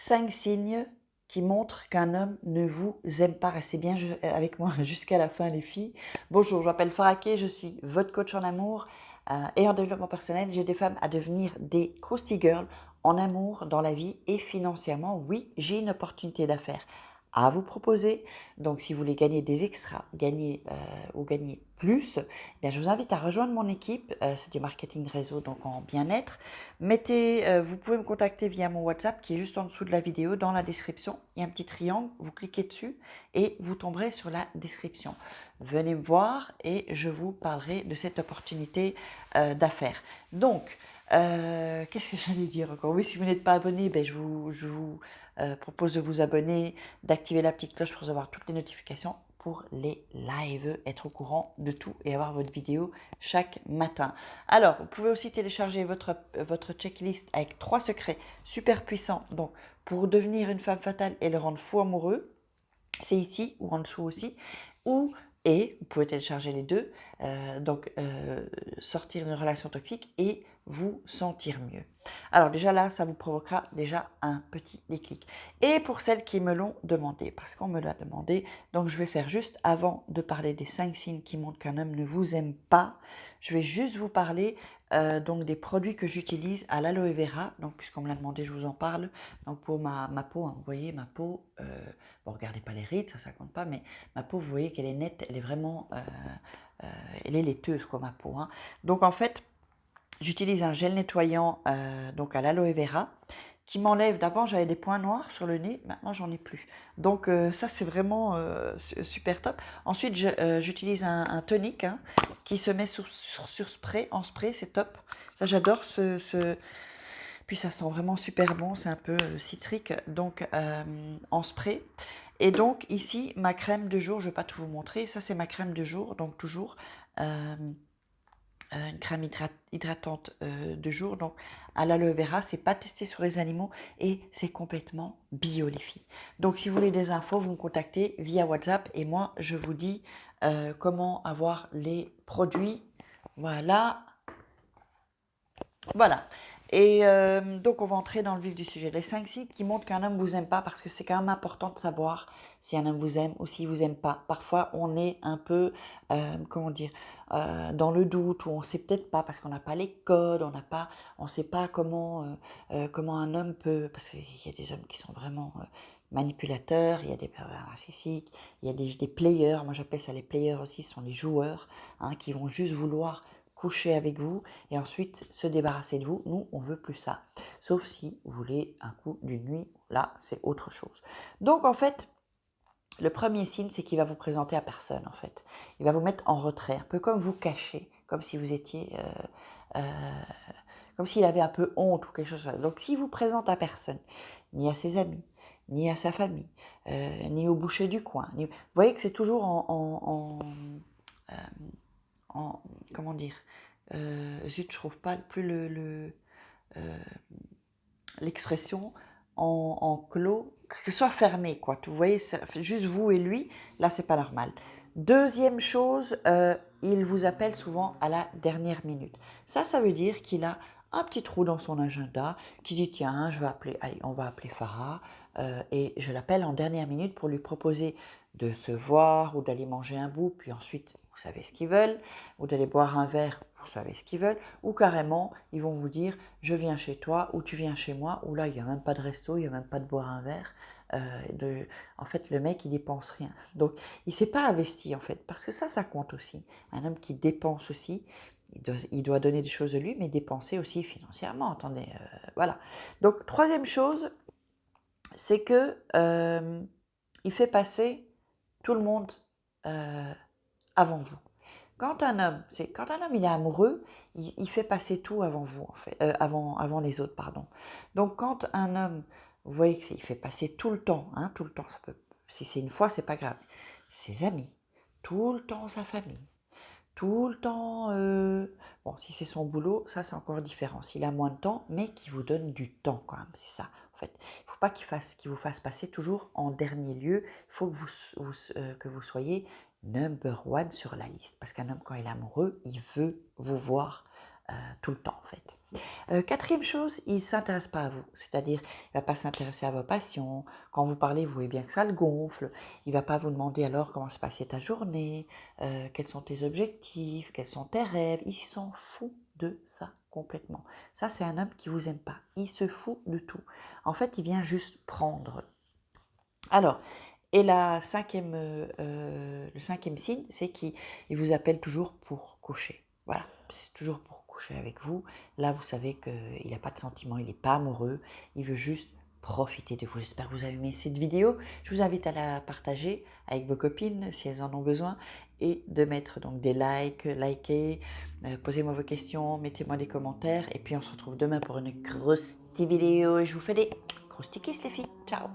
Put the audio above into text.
5 signes qui montrent qu'un homme ne vous aime pas. Restez bien avec moi jusqu'à la fin, les filles. Bonjour, je m'appelle Faraké, je suis votre coach en amour et en développement personnel. J'aide des femmes à devenir des Krusty Girls en amour, dans la vie et financièrement. Oui, j'ai une opportunité d'affaires à vous proposer. Donc, si vous voulez gagner des extras, gagner ou gagner plus, eh bien, je vous invite à rejoindre mon équipe. C'est du marketing réseau, donc en bien-être. Vous pouvez me contacter via mon WhatsApp qui est juste en dessous de la vidéo, dans la description. Il y a un petit triangle, vous cliquez dessus et vous tomberez sur la description. Venez me voir et je vous parlerai de cette opportunité d'affaires. Donc, qu'est-ce que j'allais dire encore? Oui, si vous n'êtes pas abonné, ben je vous propose de vous abonner, d'activer la petite cloche pour recevoir toutes les notifications pour les lives, être au courant de tout et avoir votre vidéo chaque matin. Alors, vous pouvez aussi télécharger votre checklist avec 3 secrets super puissants donc, pour devenir une femme fatale et le rendre fou amoureux. C'est ici ou en dessous aussi. Et vous pouvez télécharger les deux, sortir d'une relation toxique et vous sentir mieux. Alors déjà là, ça vous provoquera déjà un petit déclic. Et pour celles qui me l'ont demandé, parce qu'on me l'a demandé, donc je vais faire juste avant de parler des 5 signes qui montrent qu'un homme ne vous aime pas, je vais juste vous parler donc des produits que j'utilise à l'aloe vera. Donc puisqu'on me l'a demandé, je vous en parle. Donc pour ma peau, hein, vous voyez ma peau, bon regardez pas les rides, ça compte pas, mais ma peau, vous voyez qu'elle est nette, elle est vraiment, elle est laiteuse quoi ma peau. Hein. Donc en fait, j'utilise un gel nettoyant donc à l'aloe vera qui m'enlève. D'avant j'avais des points noirs sur le nez, maintenant j'en ai plus. Donc ça c'est vraiment super top. Ensuite j'utilise un tonique hein, qui se met sur spray, en spray, c'est top. Ça j'adore puis ça sent vraiment super bon, c'est un peu citrique, donc en spray. Et donc ici, ma crème de jour, je ne vais pas tout vous montrer, ça c'est ma crème de jour, donc toujours une crème hydratante de jour, donc à l'aloe vera, c'est pas testé sur les animaux et c'est complètement bio les filles. Donc si vous voulez des infos, vous me contactez via WhatsApp et moi je vous dis comment avoir les produits. Voilà. Voilà. Et donc, on va entrer dans le vif du sujet. Les 5 signes qui montrent qu'un homme vous aime pas, parce que c'est quand même important de savoir si un homme vous aime ou s'il vous aime pas. Parfois, on est un peu, comment dire, dans le doute, ou on sait peut-être pas, parce qu'on n'a pas les codes, on sait pas comment un homme peut, parce qu'il y a des hommes qui sont vraiment manipulateurs, il y a des pervers narcissiques, il y a des players, moi j'appelle ça les players aussi, ce sont les joueurs, hein, qui vont juste vouloir coucher avec vous et ensuite se débarrasser de vous. Nous, on veut plus ça. Sauf si vous voulez un coup d'une nuit, là, c'est autre chose. Donc, en fait, le premier signe, c'est qu'il va vous présenter à personne, en fait. Il va vous mettre en retrait, un peu comme vous cacher, comme si vous étiez... comme s'il avait un peu honte ou quelque chose comme ça. Donc, s'il vous présente à personne, ni à ses amis, ni à sa famille, ni au boucher du coin, vous voyez que c'est toujours en comment dire, zut, je trouve pas plus l'expression en clos, que ce soit fermé, quoi. Vous voyez, juste vous et lui, là, c'est pas normal. Deuxième chose, il vous appelle souvent à la dernière minute. Ça veut dire qu'il a un petit trou dans son agenda, qui dit tiens, je vais appeler, allez, on va appeler Farah, et je l'appelle en dernière minute pour lui proposer de se voir ou d'aller manger un bout, puis ensuite, vous savez ce qu'ils veulent, ou d'aller boire un verre, vous savez ce qu'ils veulent, ou carrément, ils vont vous dire je viens chez toi, ou tu viens chez moi, ou là, il n'y a même pas de resto, il n'y a même pas de boire un verre. En fait, le mec, il dépense rien. Donc, il ne s'est pas investi, en fait, parce que ça compte aussi. Un homme qui dépense aussi, il doit donner des choses de lui, mais dépenser aussi financièrement, attendez, voilà. Donc, troisième chose, c'est que il fait passer tout le monde avant vous. Quand un homme il est amoureux, il fait passer tout avant vous, en fait, avant les autres, pardon. Donc quand un homme, vous voyez que il fait passer tout le temps, hein, tout le temps, si c'est une fois, c'est pas grave. Ses amis, tout le temps sa famille, tout le temps, bon, si c'est son boulot, ça c'est encore différent. S'il a moins de temps, mais qu'il vous donne du temps quand même, c'est ça. En fait, il ne faut pas qu'il vous fasse passer toujours en dernier lieu. Il faut que vous soyez number one sur la liste. Parce qu'un homme, quand il est amoureux, il veut vous voir tout le temps, en fait. Quatrième chose, il ne s'intéresse pas à vous, c'est-à-dire il ne va pas s'intéresser à vos passions. Quand vous parlez, vous voyez bien que ça le gonfle. Il ne va pas vous demander alors comment se passait ta journée, quels sont tes objectifs, quels sont tes rêves. Il s'en fout de ça complètement. Ça, c'est un homme qui vous aime pas. Il se fout de tout. En fait, il vient juste prendre. Alors, et le cinquième signe, c'est qu'il vous appelle toujours pour coucher. Voilà, c'est toujours pour coucher avec vous. Là, vous savez qu'il n'a pas de sentiments, il n'est pas amoureux, il veut juste profiter de vous. J'espère que vous avez aimé cette vidéo. Je vous invite à la partager avec vos copines si elles en ont besoin et de mettre donc des likes, likez, posez-moi vos questions, mettez-moi des commentaires et puis on se retrouve demain pour une grosse vidéo. Je vous fais des grosses kiss les filles. Ciao!